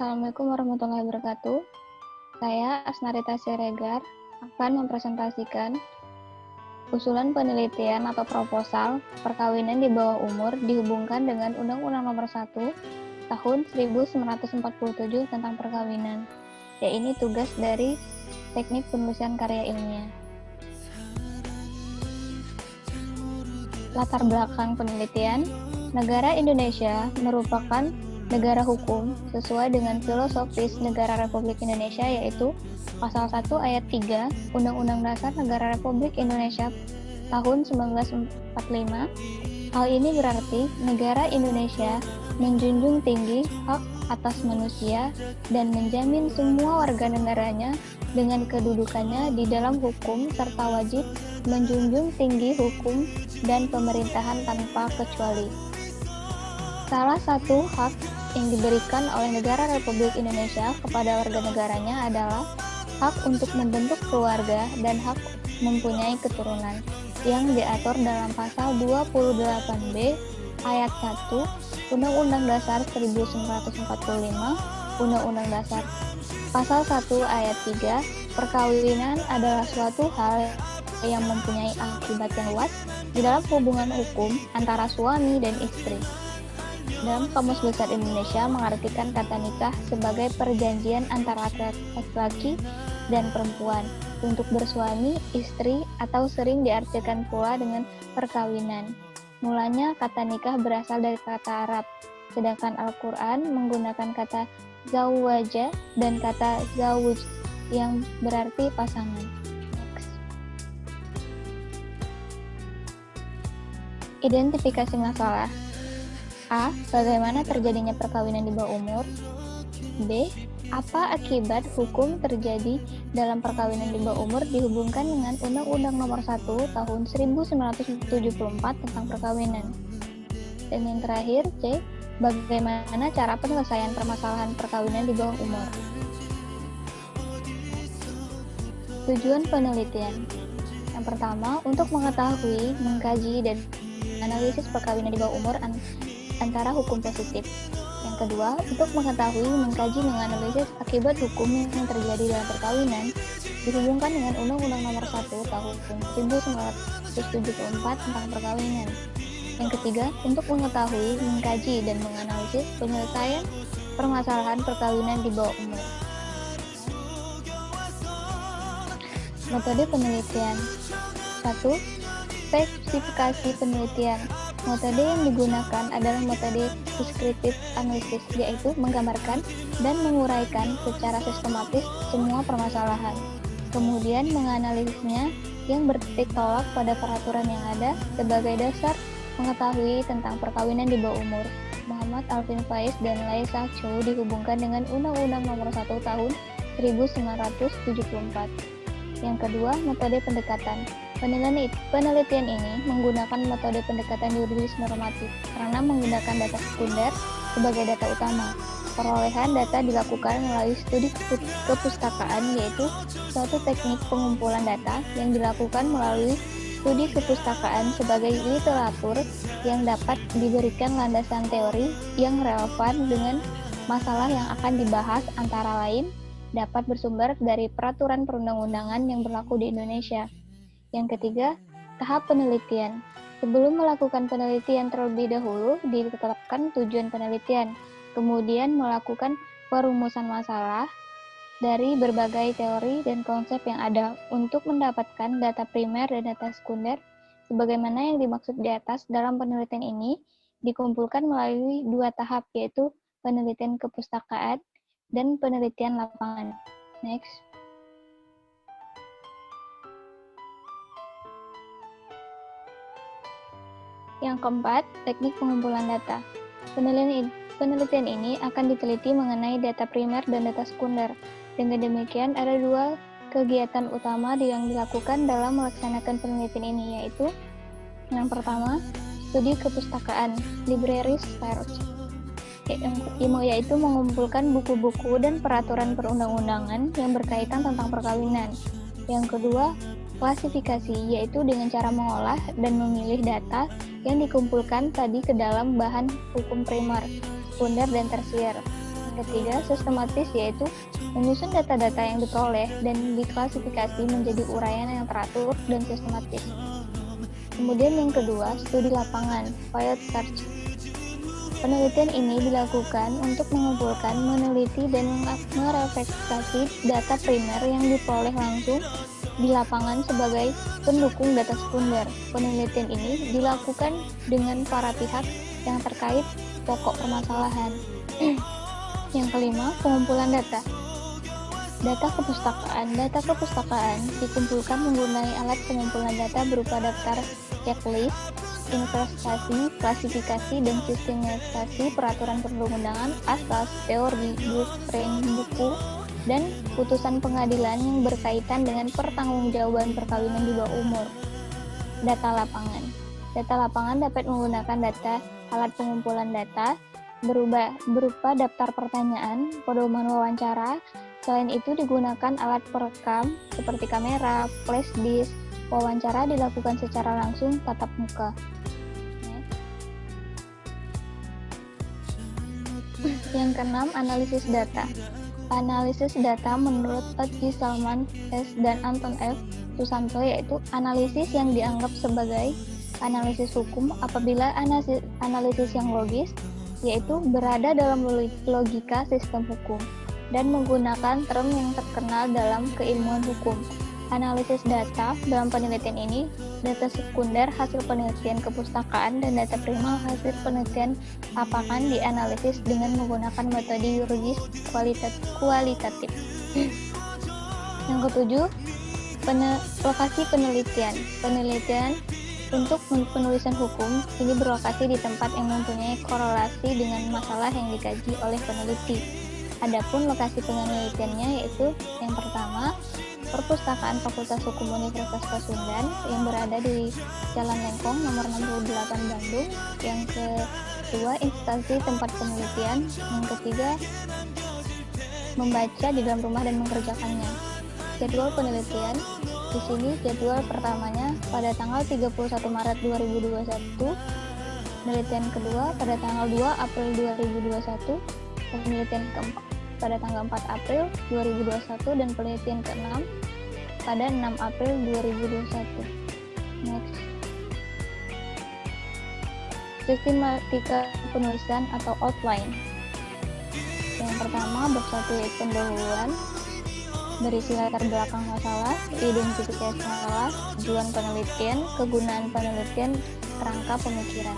Assalamualaikum warahmatullahi wabarakatuh. Saya Asnarita Siregar akan mempresentasikan usulan penelitian atau proposal perkawinan di bawah umur dihubungkan dengan Undang-Undang Nomor 1 Tahun 1947 tentang perkawinan. Ya, ini tugas dari Teknik Penulisan Karya Ilmiah. Latar belakang penelitian, negara Indonesia merupakan negara hukum sesuai dengan filosofis Negara Republik Indonesia, yaitu Pasal 1 Ayat 3 Undang-Undang Dasar Negara Republik Indonesia tahun 1945. Hal ini berarti negara Indonesia menjunjung tinggi hak atas manusia dan menjamin semua warga negaranya dengan kedudukannya di dalam hukum serta wajib menjunjung tinggi hukum dan pemerintahan tanpa kecuali. Salah satu hak yang diberikan oleh negara Republik Indonesia kepada warga negaranya adalah hak untuk membentuk keluarga dan hak mempunyai keturunan yang diatur dalam pasal 28B ayat 1 Undang-Undang Dasar 1945, Undang-Undang Dasar. Pasal 1 ayat 3, perkawinan adalah suatu hal yang mempunyai akibat yang luas di dalam hubungan hukum antara suami dan istri. Dalam Kamus Besar Indonesia mengartikan kata nikah sebagai perjanjian antara laki-laki dan perempuan untuk bersuami, istri, atau sering diartikan pula dengan perkawinan. Mulanya kata nikah berasal dari kata Arab, sedangkan Al-Quran menggunakan kata zawwaja dan kata zawuj yang berarti pasangan. Identifikasi masalah. A. Bagaimana terjadinya perkawinan di bawah umur? B. Apa akibat hukum terjadi dalam perkawinan di bawah umur dihubungkan dengan Undang-Undang Nomor 1 Tahun 1974 tentang perkawinan? Dan yang terakhir, C. Bagaimana cara penyelesaian permasalahan perkawinan di bawah umur? Tujuan penelitian. Yang pertama, untuk mengetahui, mengkaji, dan analisis perkawinan di bawah umur antara hukum positif. Yang kedua, untuk mengetahui, mengkaji, menganalisis akibat hukum yang terjadi dalam perkawinan dihubungkan dengan Undang-Undang Nomor 1 Tahun 1974 tentang perkawinan. Yang ketiga, untuk mengetahui, mengkaji, dan menganalisis penyelesaian permasalahan perkawinan di bawah umur. Metode penelitian. 1. Spesifikasi penelitian. Metode yang digunakan adalah metode deskriptif analisis, yaitu menggambarkan dan menguraikan secara sistematis semua permasalahan, kemudian menganalisisnya yang bertitik tolak pada peraturan yang ada sebagai dasar mengetahui tentang perkawinan di bawah umur. Muhammad Alvin Faiz dan Laisa Chow dihubungkan dengan Undang-Undang Nomor 1 Tahun 1974. Yang kedua, metode pendekatan. Penelitian ini menggunakan metode pendekatan yuridis normatif karena menggunakan data sekunder sebagai data utama. Perolehan data dilakukan melalui studi kepustakaan, yaitu suatu teknik pengumpulan data yang dilakukan melalui studi kepustakaan sebagai literatur yang dapat diberikan landasan teori yang relevan dengan masalah yang akan dibahas, antara lain dapat bersumber dari peraturan perundang-undangan yang berlaku di Indonesia. Yang ketiga, tahap penelitian. Sebelum melakukan penelitian terlebih dahulu, ditetapkan tujuan penelitian, kemudian melakukan perumusan masalah dari berbagai teori dan konsep yang ada untuk mendapatkan data primer dan data sekunder. Sebagaimana yang dimaksud di atas, dalam penelitian ini dikumpulkan melalui dua tahap, yaitu penelitian kepustakaan dan penelitian lapangan. Next. Yang keempat, teknik pengumpulan data. Penelitian ini akan diteliti mengenai data primer dan data sekunder. Dengan demikian, ada dua kegiatan utama yang dilakukan dalam melaksanakan penelitian ini, yaitu yang pertama, studi kepustakaan, library search, yaitu mengumpulkan buku-buku dan peraturan perundang-undangan yang berkaitan tentang perkawinan. Yang kedua, klasifikasi, yaitu dengan cara mengolah dan memilih data yang dikumpulkan tadi ke dalam bahan hukum primer, sekunder, dan tersier. Ketiga, sistematis yaitu menyusun data-data yang diperoleh dan diklasifikasi menjadi uraian yang teratur dan sistematis. Kemudian yang kedua, studi lapangan, field search. Penelitian ini dilakukan untuk mengumpulkan, meneliti, dan merefleksasi data primer yang diperoleh langsung di lapangan sebagai pendukung data sekunder. Penelitian ini dilakukan dengan para pihak yang terkait pokok permasalahan. Yang kelima, pengumpulan data. Data kepustakaan dikumpulkan menggunakan alat pengumpulan data berupa daftar checklist, investasi, klasifikasi, dan sistematisasi peraturan perundang-undangan, asas, teori, blueprint, buku, dan putusan pengadilan yang berkaitan dengan pertanggungjawaban perkawinan di bawah umur. Data lapangan. Data lapangan dapat menggunakan data alat pengumpulan data berupa daftar pertanyaan, pedoman wawancara. Selain itu digunakan alat perekam seperti kamera, flash disk. Wawancara dilakukan secara langsung tatap muka. Yang keenam, analisis data. Analisis data menurut G. Salman S. dan Anton F. Susanto yaitu analisis yang dianggap sebagai analisis hukum apabila analisis yang logis, yaitu berada dalam logika sistem hukum, dan menggunakan term yang terkenal dalam keilmuan hukum. Analisis data dalam penelitian ini, data sekunder hasil penelitian kepustakaan dan data primer hasil penelitian lapangan dianalisis dengan menggunakan metode yuridis kualitatif. Yang ketujuh, lokasi penelitian. Penelitian untuk penulisan hukum ini berlokasi di tempat yang mempunyai korelasi dengan masalah yang dikaji oleh peneliti. Adapun lokasi penelitiannya yaitu yang pertama, Perpustakaan Fakultas Hukum Universitas Pasundan yang berada di Jalan Lengkong nomor 68 Bandung. Yang kedua, instansi tempat penelitian. Yang ketiga, membaca di dalam rumah dan mengerjakannya. Jadwal penelitian. Di sini jadwal pertamanya pada tanggal 31 Maret 2021. Penelitian kedua pada tanggal 2 April 2021. Penelitian keempat pada tanggal 4 April 2021 dan penelitian ke-6 pada 6 April 2021. Next. Sistematika penulisan atau outline. Yang pertama, bab 1 yaitu pendahuluan, berisi latar belakang masalah, identifikasi masalah, tujuan penelitian, kegunaan penelitian, kerangka pemikiran.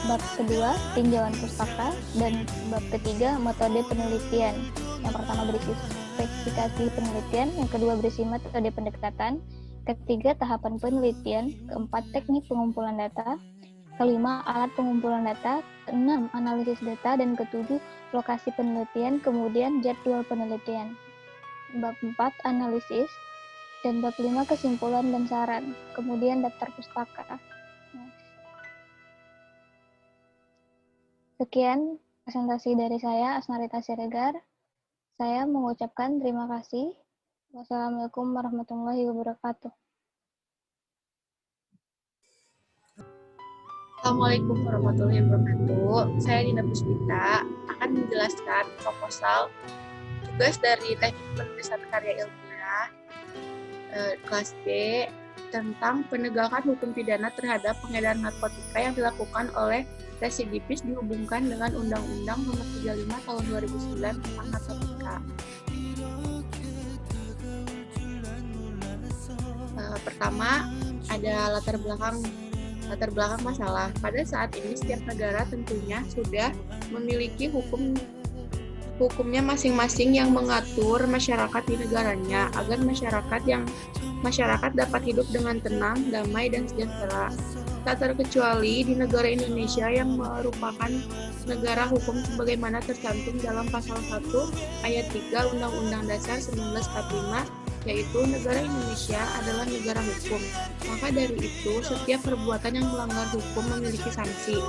Bab kedua, tinjauan pustaka, dan bab ketiga, metode penelitian. Yang pertama berisi spesifikasi penelitian, yang kedua berisi metode pendekatan, ketiga tahapan penelitian, keempat teknik pengumpulan data, kelima alat pengumpulan data, keenam analisis data, dan ketujuh lokasi penelitian, kemudian jadwal penelitian. Bab 4 analisis, dan bab 5 kesimpulan dan saran, kemudian daftar pustaka. Sekian presentasi dari saya, Asnarita Siregar. Saya mengucapkan terima kasih. Wassalamualaikum warahmatullahi wabarakatuh. Assalamualaikum warahmatullahi wabarakatuh. Saya Dina Puspita akan menjelaskan proposal tugas dari Teknik Penulisan Karya Ilmiah kelas B tentang penegakan hukum pidana terhadap pengedar narkotika yang dilakukan oleh residivis dihubungkan dengan Undang-Undang Nomor 35 Tahun 2009 tentang narkotika. Pertama, ada latar belakang masalah. Pada saat ini setiap negara tentunya sudah memiliki hukumnya masing-masing yang mengatur masyarakat di negaranya agar masyarakat dapat hidup dengan tenang, damai, dan sejahtera. Tak terkecuali di negara Indonesia yang merupakan negara hukum sebagaimana tercantum dalam pasal 1 ayat 3 Undang-Undang Dasar 1945, yaitu negara Indonesia adalah negara hukum. Maka dari itu, setiap perbuatan yang melanggar hukum memiliki sanksi.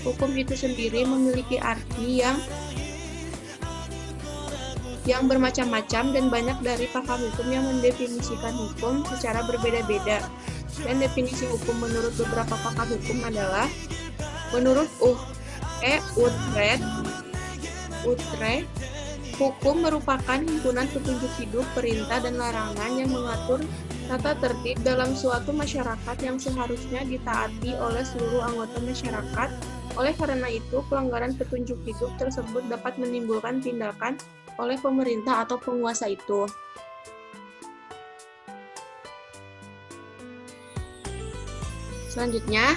Hukum itu sendiri memiliki arti yang bermacam-macam dan banyak dari pakar hukum yang mendefinisikan hukum secara berbeda-beda. Dan definisi hukum menurut beberapa pakar hukum adalah menurut Utrecht, Utrecht, hukum merupakan himpunan petunjuk hidup, perintah, dan larangan yang mengatur tata tertib dalam suatu masyarakat yang seharusnya ditaati oleh seluruh anggota masyarakat. Oleh karena itu, pelanggaran petunjuk hidup tersebut dapat menimbulkan tindakan oleh pemerintah atau penguasa itu. Selanjutnya,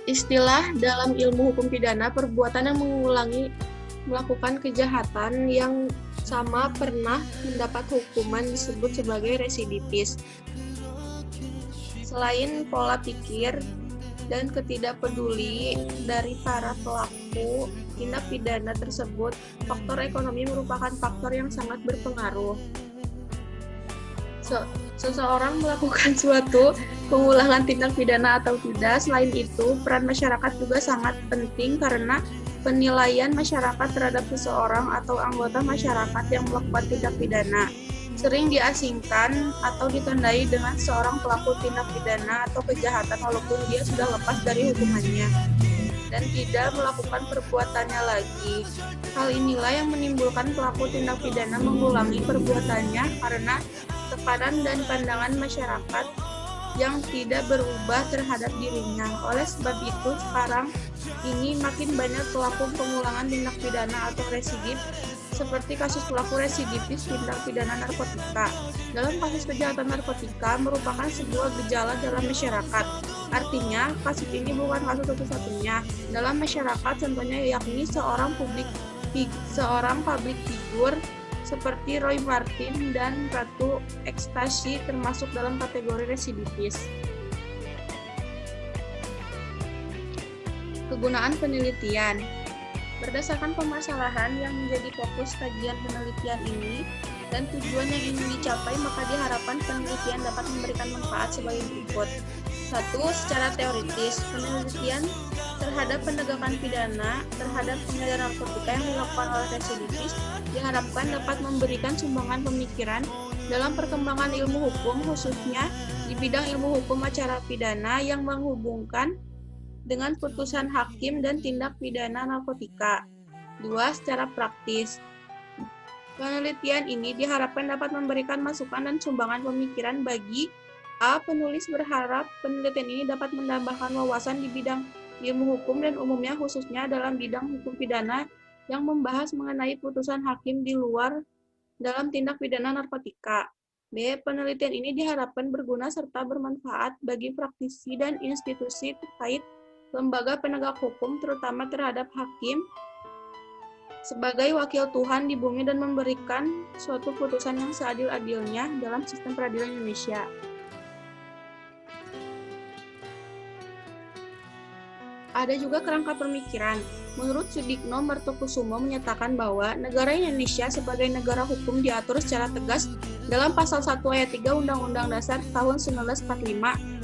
istilah dalam ilmu hukum pidana perbuatan yang mengulangi melakukan kejahatan yang sama pernah mendapat hukuman disebut sebagai residivis. Selain pola pikir dan ketidakpeduli dari para pelaku tindak pidana tersebut, faktor ekonomi merupakan faktor yang sangat berpengaruh. Seseorang melakukan suatu pengulangan tindak pidana atau tidak. Selain itu, peran masyarakat juga sangat penting karena penilaian masyarakat terhadap seseorang atau anggota masyarakat yang melakukan tindak pidana sering diasingkan atau ditandai dengan seorang pelaku tindak pidana atau kejahatan walaupun dia sudah lepas dari hukumannya dan tidak melakukan perbuatannya lagi. Hal inilah yang menimbulkan pelaku tindak pidana mengulangi perbuatannya karena tekanan dan pandangan masyarakat yang tidak berubah terhadap dirinya. Oleh sebab itu, sekarang ini makin banyak pelaku pengulangan tindak pidana atau residip, seperti kasus pelaku residivis tindak pidana narkotika. Dalam kasus kejahatan narkotika merupakan sebuah gejala dalam masyarakat. Artinya, kasus ini bukan kasus satu-satunya dalam masyarakat, contohnya yakni seorang public figure seperti Roy Martin dan Ratu Ekstasi termasuk dalam kategori residivis. Kegunaan penelitian. Berdasarkan permasalahan yang menjadi fokus kajian penelitian ini dan tujuan yang ingin dicapai, maka diharapkan penelitian dapat memberikan manfaat sebagai berikut. 1. Secara teoritis, penelitian terhadap penegakan pidana terhadap pengedar narkotika yang dilakukan oleh residivis diharapkan dapat memberikan sumbangan pemikiran dalam perkembangan ilmu hukum, khususnya di bidang ilmu hukum acara pidana yang menghubungkan dengan putusan hakim dan tindak pidana narkotika. 2. Secara praktis, penelitian ini diharapkan dapat memberikan masukan dan sumbangan pemikiran bagi A. Penulis berharap penelitian ini dapat menambahkan wawasan di bidang ilmu hukum dan umumnya khususnya dalam bidang hukum pidana yang membahas mengenai putusan hakim di luar dalam tindak pidana narkotika. B. Penelitian ini diharapkan berguna serta bermanfaat bagi praktisi dan institusi terkait lembaga penegak hukum, terutama terhadap hakim sebagai wakil Tuhan di bumi dan memberikan suatu putusan yang seadil-adilnya dalam sistem peradilan Indonesia. Ada juga kerangka pemikiran. Menurut Sudikno Martokusumo menyatakan bahwa negara Indonesia sebagai negara hukum diatur secara tegas dalam pasal 1 ayat 3 Undang-Undang Dasar tahun 1945,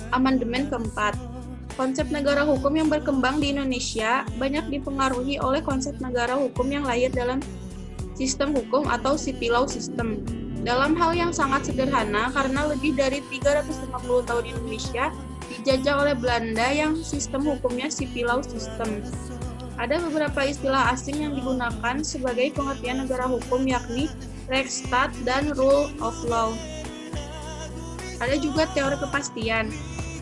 Amandemen keempat. Konsep negara hukum yang berkembang di Indonesia banyak dipengaruhi oleh konsep negara hukum yang lahir dalam sistem hukum atau civil law system. Dalam hal yang sangat sederhana, karena lebih dari 350 tahun Indonesia dijajah oleh Belanda yang sistem hukumnya civil law system. Ada beberapa istilah asing yang digunakan sebagai pengertian negara hukum yakni Rechtsstaat dan Rule of Law. Ada juga teori kepastian.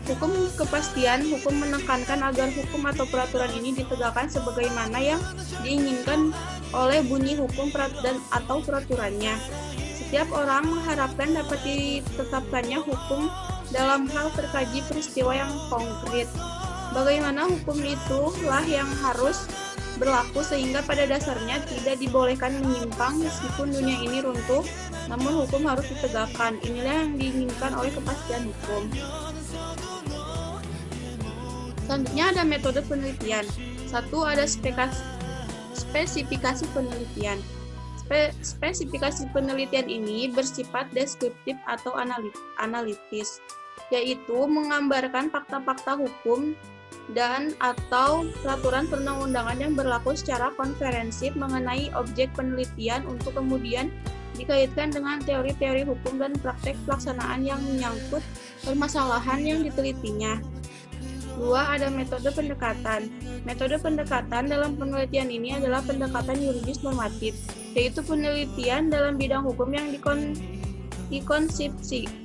Hukum kepastian, hukum menekankan agar hukum atau peraturan ini ditegakkan sebagaimana yang diinginkan oleh bunyi hukum dan atau peraturannya. Setiap orang mengharapkan dapat ditetapkannya hukum dalam hal terkaji peristiwa yang konkret. Bagaimana hukum itulah yang harus berlaku sehingga pada dasarnya tidak dibolehkan menyimpang meskipun dunia ini runtuh, namun hukum harus ditegakkan. Inilah yang diinginkan oleh kepastian hukum. Selanjutnya ada metode penelitian. 1. Ada spesifikasi penelitian. Spesifikasi penelitian ini bersifat deskriptif atau analitis, yaitu menggambarkan fakta-fakta hukum dan atau peraturan perundang-undangan yang berlaku secara konferensif mengenai objek penelitian untuk kemudian dikaitkan dengan teori-teori hukum dan praktek pelaksanaan yang menyangkut permasalahan yang ditelitinya. 2. Dua, ada metode pendekatan. Metode pendekatan dalam penelitian ini adalah pendekatan yuridis normatif, yaitu penelitian dalam bidang hukum yang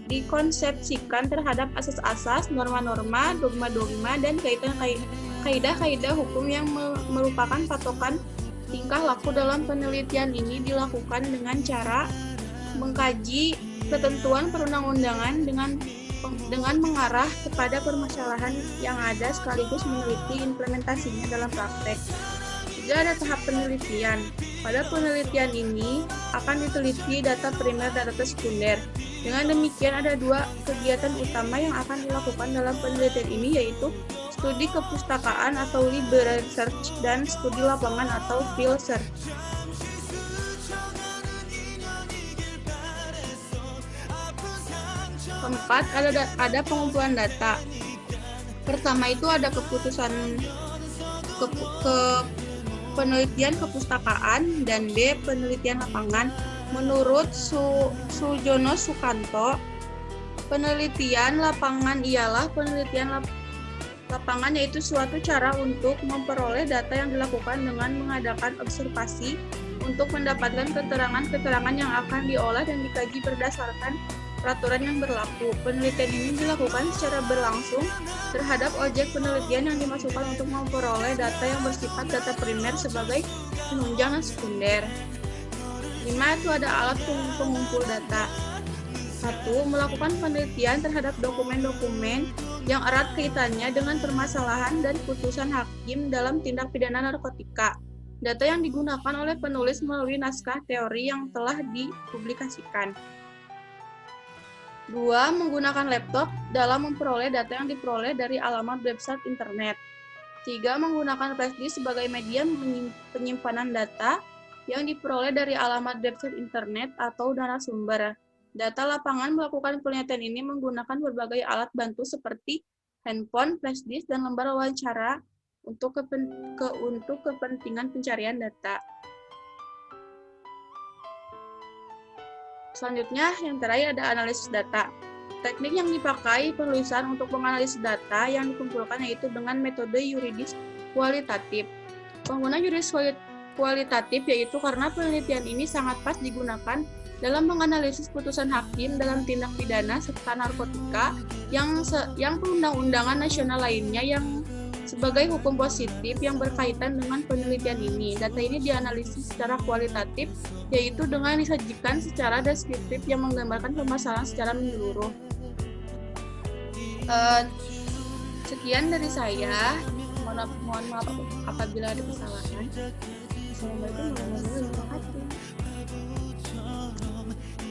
dikonsepsikan terhadap asas-asas, norma-norma, dogma-dogma, dan kaidah-kaidah hukum yang merupakan patokan tingkah laku. Dalam penelitian ini dilakukan dengan cara mengkaji ketentuan perundang-undangan dengan mengarah kepada permasalahan yang ada sekaligus meneliti implementasinya dalam praktek. Juga ada tahap penelitian. Pada penelitian ini akan diteliti data primer dan data sekunder. Dengan demikian ada dua kegiatan utama yang akan dilakukan dalam penelitian ini, yaitu studi kepustakaan atau library research dan studi lapangan atau field search. Keempat, ada pengumpulan data. Pertama itu ada penelitian kepustakaan, dan B, penelitian lapangan. Menurut Sujono Sukanto, penelitian lapangan ialah penelitian lapangan, yaitu suatu cara untuk memperoleh data yang dilakukan dengan mengadakan observasi untuk mendapatkan keterangan-keterangan yang akan diolah dan dikaji berdasarkan peraturan yang berlaku. Penelitian ini dilakukan secara berlangsung terhadap objek penelitian yang dimasukkan untuk memperoleh data yang bersifat data primer sebagai penunjang dan sekunder. 5. Itu ada alat pengumpul data. 1. Melakukan penelitian terhadap dokumen-dokumen yang erat kaitannya dengan permasalahan dan putusan hakim dalam tindak pidana narkotika. Data yang digunakan oleh penulis melalui naskah teori yang telah dipublikasikan. 2. Menggunakan laptop dalam memperoleh data yang diperoleh dari alamat website internet. 3. Menggunakan flash disk sebagai media penyimpanan data yang diperoleh dari alamat website internet atau narasumber. Data lapangan melakukan penelitian ini menggunakan berbagai alat bantu seperti handphone, flash disk, dan lembar wawancara untuk kepentingan pencarian data. Selanjutnya, yang terakhir ada analisis data. Teknik yang dipakai penulisan untuk menganalisis data yang dikumpulkan yaitu dengan metode yuridis kualitatif. Penggunaan yuridis kualitatif yaitu karena penelitian ini sangat pas digunakan dalam menganalisis putusan hakim dalam tindak pidana serta narkotika yang perundang-undangan nasional lainnya yang sebagai hukum positif yang berkaitan dengan penelitian ini. Data ini dianalisis secara kualitatif, yaitu dengan disajikan secara deskriptif yang menggambarkan permasalahan secara menyeluruh. Sekian dari saya. Mohon maaf apabila ada kesalahan. Assalamualaikum warahmatullahi wabarakatuh.